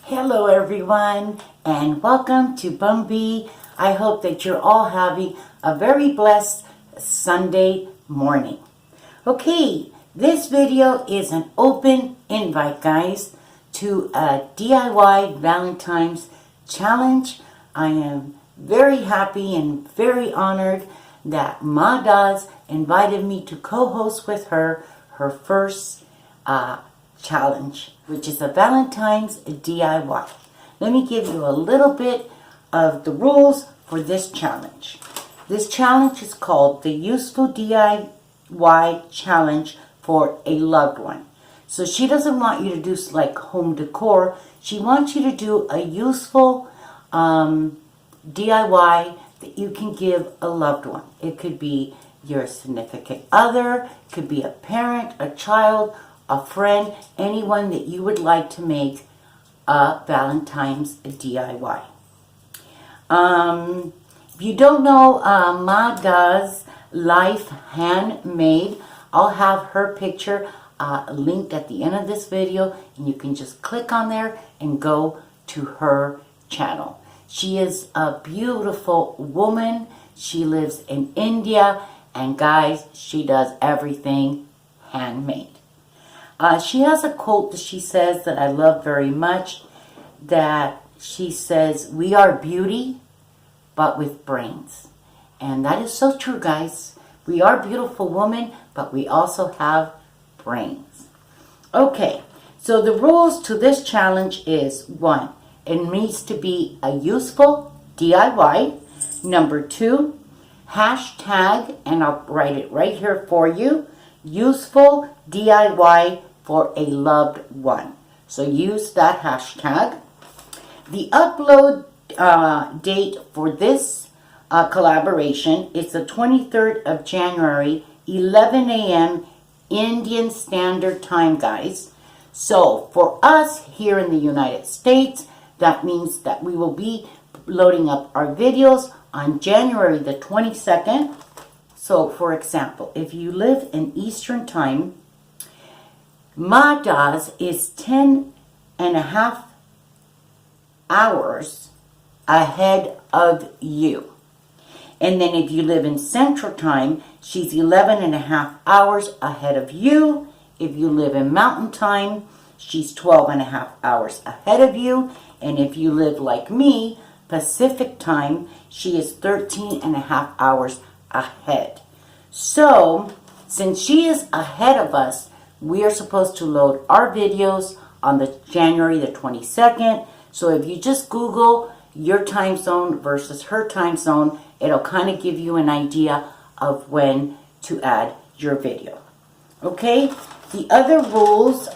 Hello everyone and welcome to Bumby. I hope that you're all having a very blessed Sunday morning. Okay, this video is an open invite, guys, to a DIY Valentine's challenge. I am very happy and very honored that MomDas invited me to co-host with her first challenge, which is a Valentine's DIY. Let me give you a little bit of the rules for this challenge. This challenge is called the Useful DIY Challenge for a Loved One. So she doesn't want you to do like home decor. She wants you to do a useful DIY that you can give a loved one. It could be your significant other, it could be a parent, a child, a friend, anyone that you would like to make a Valentine's DIY. If you don't know MomDas Life Handmade, I'll have her picture linked at the end of this video, and you can just click on there and go to her channel. She is a beautiful woman. She lives in India, and guys, she does everything handmade. She has a quote that she says that I love very much, that she says, "We are beauty, but with brains." And that is so true, guys. We are beautiful women, but we also have brains. Okay, so the rules to this challenge is 1, it needs to be a useful DIY. Number 2, hashtag, and I'll write it right here for you, useful DIY for a loved one. So use that hashtag. The upload date for this collaboration is the 23rd of January, 11 a.m. Indian Standard Time, guys. So for us here in the United States, that means that we will be loading up our videos on January the 22nd. So for example, if you live in Eastern Time, MomDas is 10.5 hours ahead of you. And then if you live in Central Time, she's 11.5 hours ahead of you. If you live in Mountain Time, she's 12.5 hours ahead of you. And if you live like me, Pacific Time, she is 13.5 hours ahead. So, since she is ahead of us, we are supposed to load our videos on the January the 22nd. So if you just Google your time zone versus her time zone, it'll kind of give you an idea of when to add your video. Okay, the other rules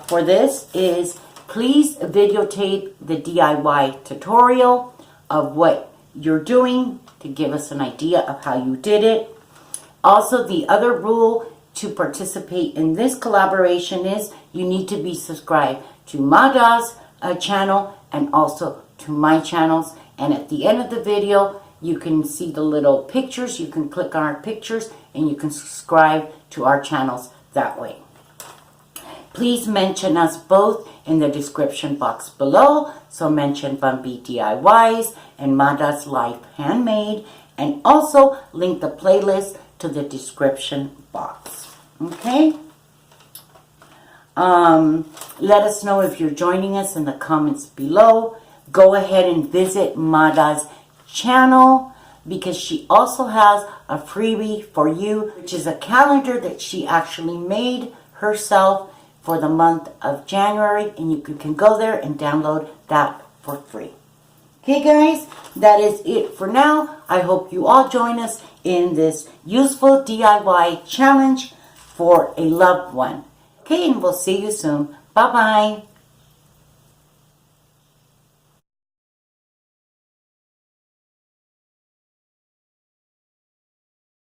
for this is please videotape the DIY tutorial of what you're doing to give us an idea of how you did it. Also, the other rule to participate in this collaboration is you need to be subscribed to MomDas channel and also to my channels. And at the end of the video, you can see the little pictures. You can click on our pictures and you can subscribe to our channels that way. Please mention us both in the description box below. So mention Bumby DIYs and MomDas Life Handmade, and also link the playlist to the description box. Okay? Let us know if you're joining us in the comments below. Go ahead and visit MomDas channel, because she also has a freebie for you, which is a calendar that she actually made herself for the month of January, and you can go there and download that for free. Okay guys, that is it for now. I hope you all join us in this useful DIY challenge for a loved one. Okay, and we'll see you soon. Bye-bye.